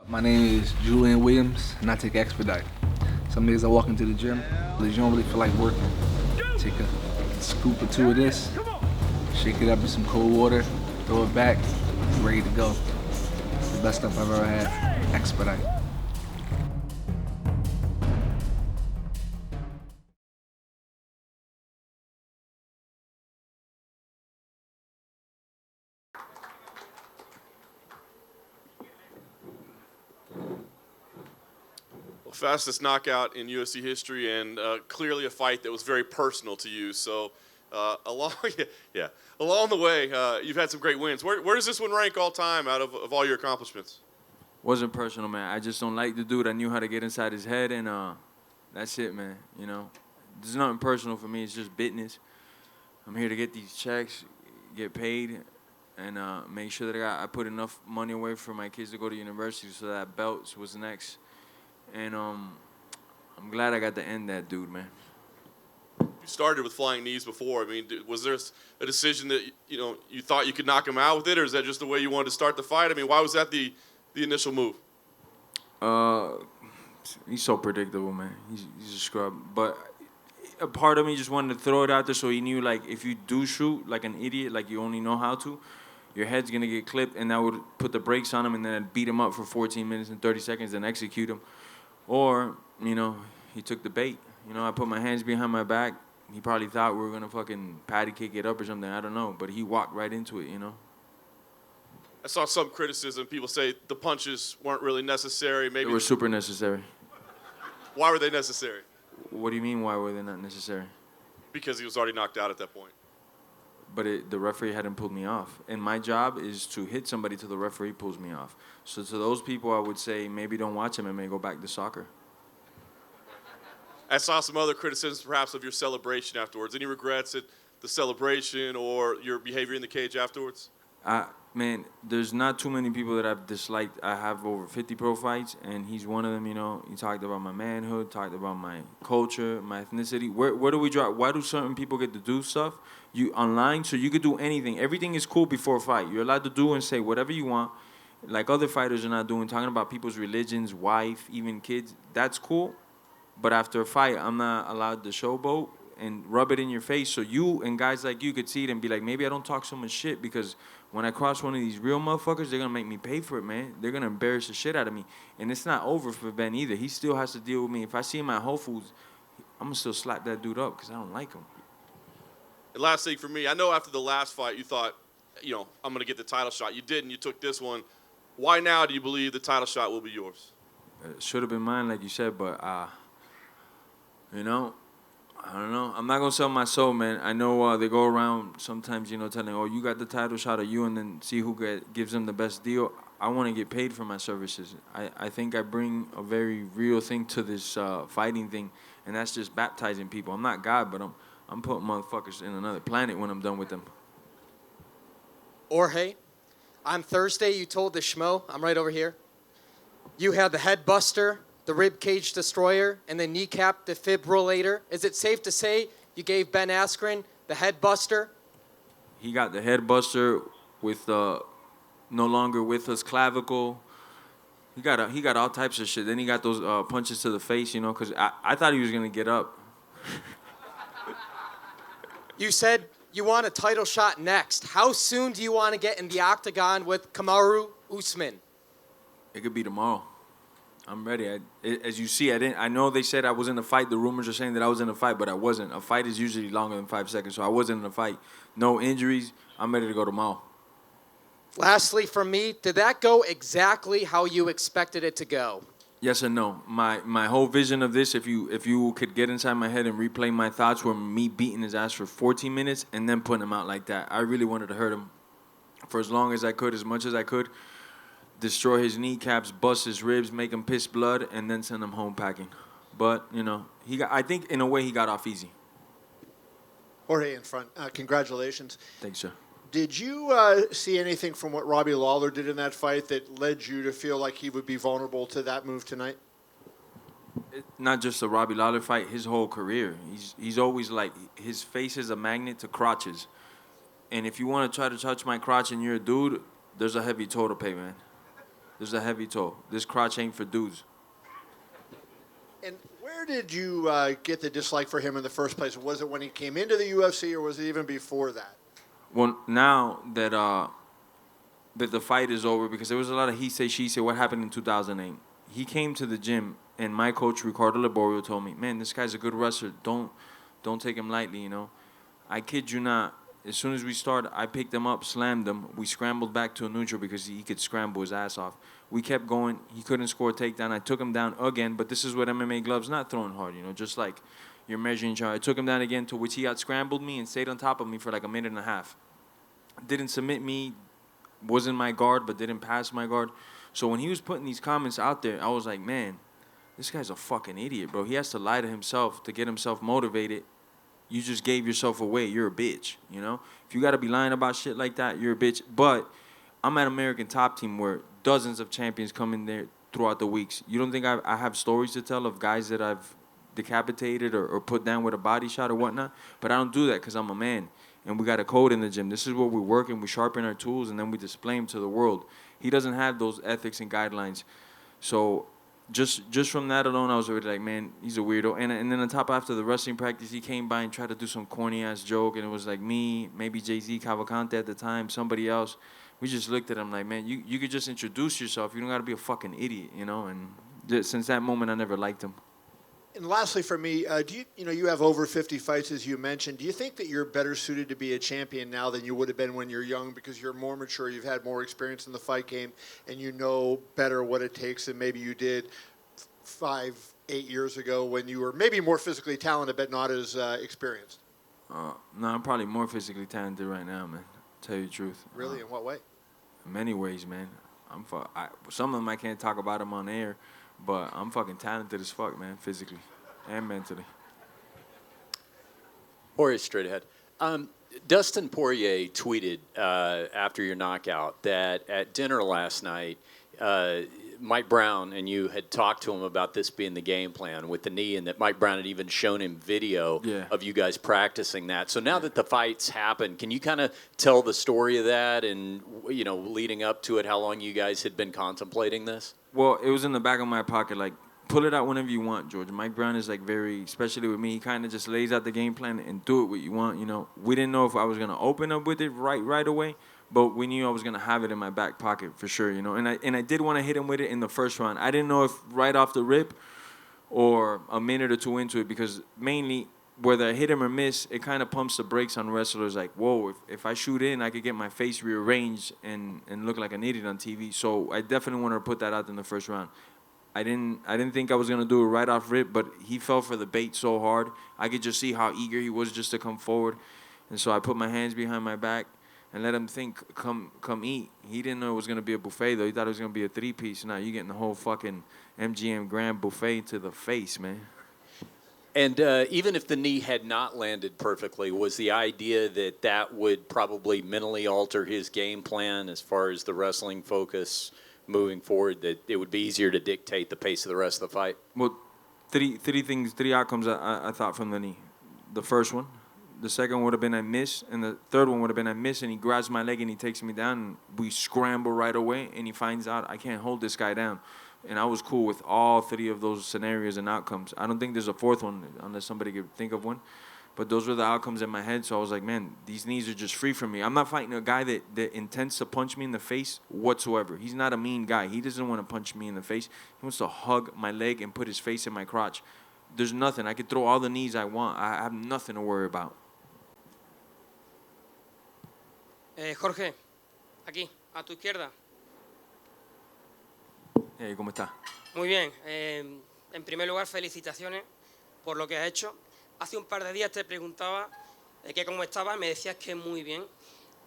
My name is Julian Williams, and I take Expedite. Some days I walk into the gym, but you don't really feel like working. Take a scoop or two of this, shake it up in some cold water, throw it back, ready to go. The best stuff I've ever had. Expedite. Well, fastest knockout in UFC history, and clearly a fight that was very personal to you. So, along yeah, along the way, you've had some great wins. Where does this one rank all time out of all your accomplishments? Wasn't personal, man. I just don't like the dude. I knew how to get inside his head, and that's it, man. There's nothing personal for me. It's just business. I'm here to get these checks, get paid, and make sure that I put enough money away for my kids to go to university. So that belts was next, and I'm glad I got to end that dude, man. You started with flying knees before. I mean, was there a decision that you thought you could knock him out with it, or is that just the way you wanted to start the fight? I mean, why was that the initial move? Uh, he's so predictable, man. He's a scrub. But a part of me just wanted to throw it out there so he knew, like, if you do shoot like an idiot, like you only know how to, your head's going to get clipped, and that would put the brakes on him, and then I'd beat him up for 14 minutes and 30 seconds and execute him. Or, he took the bait. I put my hands behind my back. He probably thought we were going to fucking patty kick it up or something. I don't know. But he walked right into it. I saw some criticism. People say the punches weren't really necessary. Maybe They were super necessary. Why were they necessary? What do you mean, why were they not necessary? Because he was already knocked out at that point. But the referee hadn't pulled me off. And my job is to hit somebody till the referee pulls me off. So to those people, I would say maybe don't watch MMA, go back to soccer. I saw some other criticisms, perhaps, of your celebration afterwards. Any regrets at the celebration or your behavior in the cage afterwards? Man, there's not too many people that I've disliked. I have over 50 pro fights, and he's one of them. He talked about my manhood, talked about my culture, my ethnicity. Where do we draw? Why do certain people get to do stuff? You online, so you could do anything. Everything is cool before a fight. You're allowed to do and say whatever you want, like other fighters are not doing. Talking about people's religions, wife, even kids. That's cool, but after a fight, I'm not allowed to showboat and rub it in your face, so you and guys like you could see it and be like, maybe I don't talk so much shit, because when I cross one of these real motherfuckers, they're going to make me pay for it, man. They're going to embarrass the shit out of me. And it's not over for Ben either. He still has to deal with me. If I see him at Whole Foods, I'm going to still slap that dude up because I don't like him. And last thing for me, I know after the last fight you thought, I'm going to get the title shot. You didn't. You took this one. Why now do you believe the title shot will be yours? It should have been mine, like you said, but, I don't know. I'm not going to sell my soul, man. I know they go around sometimes, telling, oh, you got the title shot or you, and then see who gives them the best deal. I want to get paid for my services. I think I bring a very real thing to this fighting thing, and that's just baptizing people. I'm not God, but I'm putting motherfuckers in another planet when I'm done with them. Jorge, on Thursday you told the schmo, I'm right over here, you had the head buster, the rib cage destroyer, and the kneecap defibrillator. Is it safe to say you gave Ben Askren the head buster? He got the head buster with no longer with us clavicle. He got all types of shit. Then he got those punches to the face, because I thought he was going to get up. You said you want a title shot next. How soon do you want to get in the octagon with Kamaru Usman? It could be tomorrow. I'm ready. As you see, I know they said I was in a fight. The rumors are saying that I was in a fight, but I wasn't. A fight is usually longer than 5 seconds, so I wasn't in a fight. No injuries. I'm ready to go tomorrow. Lastly, for me, did that go exactly how you expected it to go? Yes and no. My whole vision of this, if you could get inside my head and replay my thoughts, were me beating his ass for 14 minutes and then putting him out like that. I really wanted to hurt him for as long as I could, as much as I could. Destroy his kneecaps, bust his ribs, make him piss blood, and then send him home packing. But, I think in a way he got off easy. Jorge in front. Congratulations. Thanks, sir. Did you see anything from what Robbie Lawler did in that fight that led you to feel like he would be vulnerable to that move tonight? Not just the Robbie Lawler fight, his whole career. He's always like, his face is a magnet to crotches. And if you want to try to touch my crotch and you're a dude, there's a heavy toll to pay, man. there's a heavy toll. This crotch ain't for dudes. And where did you get the dislike for him in the first place? Was it when he came into the UFC, or was it even before that? Well, now that that the fight is over, because there was a lot of he say, she say, what happened in 2008. He came to the gym, and my coach, Ricardo Laborio, told me, man, this guy's a good wrestler. Don't take him lightly, you know. I kid you not. As soon as we started, I picked him up, slammed him. We scrambled back to a neutral because he could scramble his ass off. We kept going. He couldn't score a takedown. I took him down again, but this is what MMA gloves, not throwing hard, you know, just like you're measuring charge. I took him down again, to which he out-scrambled me and stayed on top of me for like a minute and a half. Didn't submit me, wasn't my guard, but didn't pass my guard. So when he was putting these comments out there, I was like, man, this guy's a fucking idiot, bro. He has to lie to himself to get himself motivated. You just gave yourself away. You're a bitch, you know? If you got to be lying about shit like that, you're a bitch. But I'm at American Top Team where dozens of champions come in there throughout the weeks. You don't think I have stories to tell of guys that I've decapitated or put down with a body shot or whatnot? But I don't do that because I'm a man. And we got a code in the gym. This is where we work and we sharpen our tools and then we display them to the world. He doesn't have those ethics and guidelines. So just from that alone, I was already like, man, he's a weirdo. And then on top, after the wrestling practice, he came by and tried to do some corny-ass joke. And it was like me, maybe Jay-Z, Cavalcante at the time, somebody else. We just looked at him like, man, you could just introduce yourself. You don't got to be a fucking idiot, you know? And since that moment, I never liked him. And lastly, for me, you have over 50 fights, as you mentioned. Do you think that you're better suited to be a champion now than you would have been when you're young because you're more mature, you've had more experience in the fight game, and you know better what it takes than maybe you did 5, 8 years ago when you were maybe more physically talented but not as experienced? No, I'm probably more physically talented right now, man. Tell you the truth. Really? In what way? In many ways, man. Some of them I can't talk about them on air. But I'm fucking talented as fuck, man, physically and mentally. Jorge, straight ahead. Dustin Poirier tweeted after your knockout that at dinner last night, Mike Brown and you had talked to him about this being the game plan with the knee, and that Mike Brown had even shown him video of you guys practicing that. So now that the fight's happened, can you kind of tell the story of that and, you know, leading up to it, how long you guys had been contemplating this? Well, it was in the back of my pocket. Like, pull it out whenever you want, George. Mike Brown is like very, especially with me, he kind of just lays out the game plan and do it what you want, you know. We didn't know if I was going to open up with it right away, but we knew I was going to have it in my back pocket for sure, you know. And I did want to hit him with it in the first round. I didn't know if right off the rip or a minute or two into it, because mainly whether I hit him or miss, it kind of pumps the brakes on wrestlers like, whoa, if I shoot in, I could get my face rearranged and look like an idiot on TV. So I definitely wanted to put that out in the first round. I didn't think I was going to do it right off rip, but he fell for the bait so hard. I could just see how eager he was just to come forward. And so I put my hands behind my back and let him think, come eat. He didn't know it was going to be a buffet, though. He thought it was going to be a three-piece. Now you're getting the whole fucking MGM Grand buffet to the face, man. And even if the knee had not landed perfectly, was the idea that that would probably mentally alter his game plan as far as the wrestling focus moving forward, that it would be easier to dictate the pace of the rest of the fight? Well, three outcomes I thought from the knee. The first one. The second would have been I miss. And the third one would have been I miss, and he grabs my leg and he takes me down. And we scramble right away, and he finds out I can't hold this guy down. And I was cool with all three of those scenarios and outcomes. I don't think there's a fourth one unless somebody could think of one. But those were the outcomes in my head. So I was like, man, these knees are just free from me. I'm not fighting a guy that intends to punch me in the face whatsoever. He's not a mean guy. He doesn't want to punch me in the face. He wants to hug my leg and put his face in my crotch. There's nothing. I could throw all the knees I want. I have nothing to worry about. Jorge, aquí, a tu izquierda. Hey, ¿cómo está? Muy bien. En primer lugar, felicitaciones por lo que has hecho. Hace un par de días te preguntaba que cómo estabas, me decías que muy bien.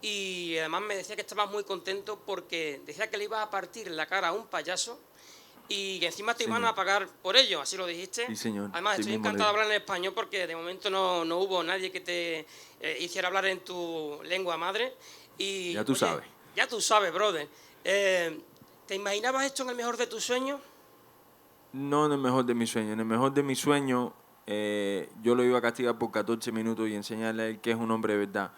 Y además me decías que estabas muy contento porque decías que le ibas a partir la cara a un payaso y que encima te iban a pagar por ello, así lo dijiste. Sí, señor. Además, Sí, estoy mismo encantado de le hablar en español porque de momento no hubo nadie que te hiciera hablar en tu lengua madre. Y, Ya tú sabes. Ya tú sabes, brother. ¿Te imaginabas esto en el mejor de tus sueños? No en el mejor de mis sueños. En el mejor de mis sueños, yo lo iba a castigar por 14 minutos y enseñarle a él que es un hombre de verdad.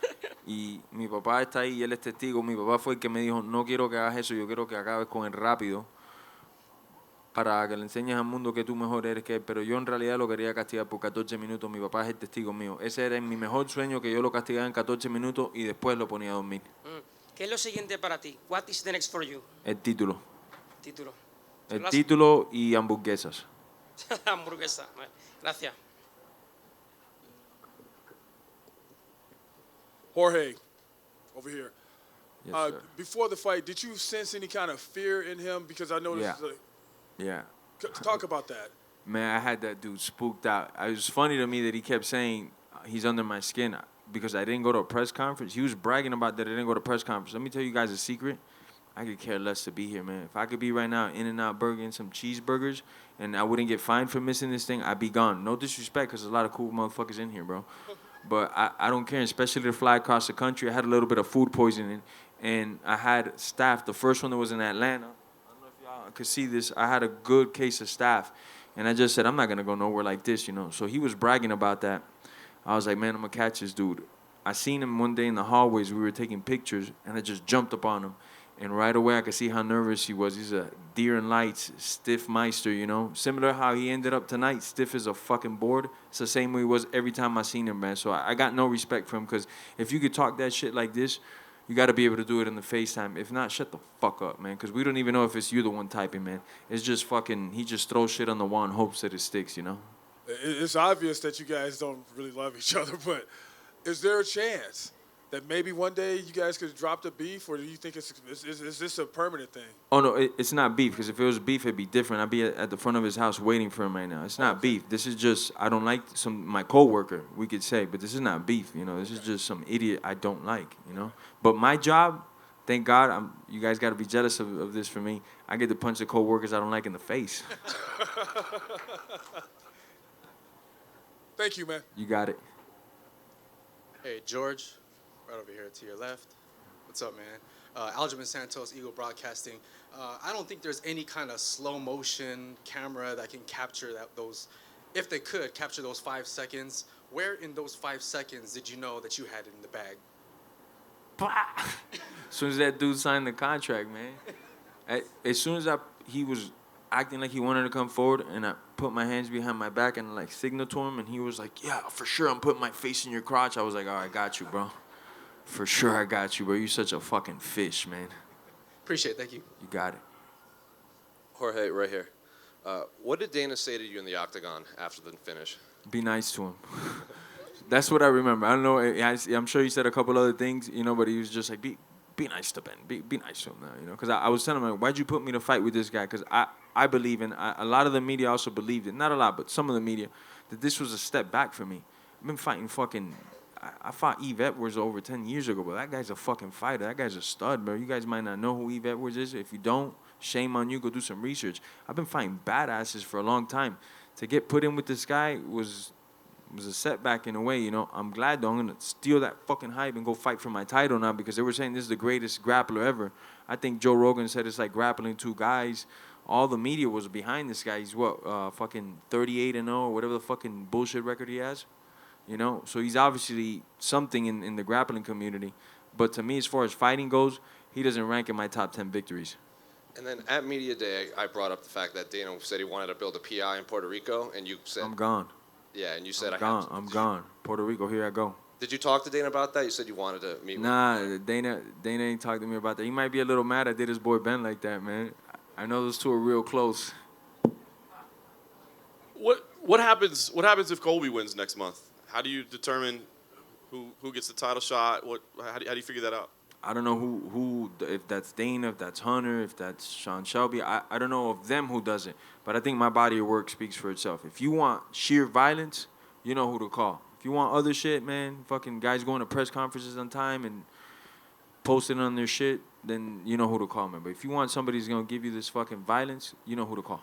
Y mi papá está ahí y él es testigo. Mi papá fue el que me dijo, no quiero que hagas eso, yo quiero que acabes con él rápido para que le enseñes al mundo que tú mejor eres que él. Pero yo en realidad lo quería castigar por 14 minutos. Mi papá es el testigo mío. Ese era mi mejor sueño, que yo lo castigara en 14 minutos y después lo ponía a dormir. ¿Qué es lo siguiente para ti? What is the next for you? El título. Título. El título y hamburguesas. Hamburguesa. Vale. Gracias. Jorge, over here. Yes, sir. Before the fight, did you sense any kind of fear in him? Because I noticed. Yeah. Talk about that. Man, I had that dude spooked out. It was funny to me that he kept saying he's under my skin because I didn't go to a press conference. He was bragging about that I didn't go to a press conference. Let me tell you guys a secret. I could care less to be here, man. If I could be right now In-N-Out Burger and some cheeseburgers and I wouldn't get fined for missing this thing, I'd be gone. No disrespect, because there's a lot of cool motherfuckers in here, bro. But I don't care, especially to fly across the country. I had a little bit of food poisoning, and I had staph. The first one that was in Atlanta, I don't know if y'all could see this, I had a good case of staph. And I just said, I'm not going to go nowhere like this, you know. So he was bragging about that. I was like, man, I'm going to catch this dude. I seen him one day in the hallways. We were taking pictures, and I just jumped up on him. And right away, I could see how nervous he was. He's a deer in lights, stiff meister, you know. Similar how he ended up tonight, stiff as a fucking board. It's the same way he was every time I seen him, man. So I got no respect for him, because if you could talk that shit like this, you got to be able to do it in the FaceTime. If not, shut the fuck up, man, because we don't even know if it's you the one typing, man. It's just fucking, he just throws shit on the wall and hopes that it sticks, you know. It's obvious that you guys don't really love each other, but is there a chance that maybe one day you guys could drop the beef, or do you think is this a permanent thing? Oh, no, it's not beef, because if it was beef, it'd be different. I'd be at the front of his house waiting for him right now. It's not beef. This is just, I don't like my coworker, we could say, but this is not beef, you know. This is just some idiot I don't like, you know. But my job, thank God, you guys got to be jealous of this for me. I get to punch the coworkers I don't like in the face. Thank you, man. You got it. Hey, George, right over here to your left. What's up, man? Aljamain Santos, Eagle Broadcasting. I don't think there's any kind of slow motion camera that can capture those, if they could, capture those 5 seconds. Where in those 5 seconds did you know that you had it in the bag? As soon as that dude signed the contract, man. As soon as he was acting like he wanted to come forward, and I put my hands behind my back and like signaled to him, and he was like, yeah, for sure, I'm putting my face in your crotch. I was like, all right, I got you, bro. For sure, I got you, bro. You're such a fucking fish, man. Appreciate it. Thank you. You got it. Jorge, right here. What did Dana say to you in the octagon after the finish? Be nice to him. That's what I remember. I don't know. I'm sure he said a couple other things, you know, but he was just like, be nice to Ben. Be nice to him now, you know. Because I was telling him, why'd you put me to fight with this guy? Because I believe in, a lot of the media also believed it. Not a lot, but some of the media, that this was a step back for me. I've been fighting fucking, I fought Eve Edwards over 10 years ago, but that guy's a fucking fighter. That guy's a stud, bro. You guys might not know who Eve Edwards is. If you don't, shame on you. Go do some research. I've been fighting badasses for a long time. To get put in with this guy was a setback in a way, you know. I'm glad, though. I'm going to steal that fucking hype and go fight for my title now, because they were saying this is the greatest grappler ever. I think Joe Rogan said it's like grappling two guys. All the media was behind this guy. He's fucking 38-0 or whatever the fucking bullshit record he has, you know. So he's obviously something in the grappling community. But to me, as far as fighting goes, he doesn't rank in my top 10 victories. And then at Media Day, I brought up the fact that Dana said he wanted to build a PI in Puerto Rico, and you said... I'm gone. Yeah, and you said I'm gone. Puerto Rico, here I go. Did you talk to Dana about that? You said you wanted to meet with him. Nah, Dana ain't talked to me about that. He might be a little mad I did his boy Ben like that, man. I know those two are real close. What happens if Colby wins next month? How do you determine who gets the title shot? How do you figure that out? I don't know who if that's Dana, if that's Hunter, if that's Sean Shelby. I don't know of them who does it. But I think my body of work speaks for itself. If you want sheer violence, you know who to call. If you want other shit, man, fucking guys going to press conferences on time and posting on their shit, then you know who to call, man. But if you want somebody who's going to give you this fucking violence, you know who to call.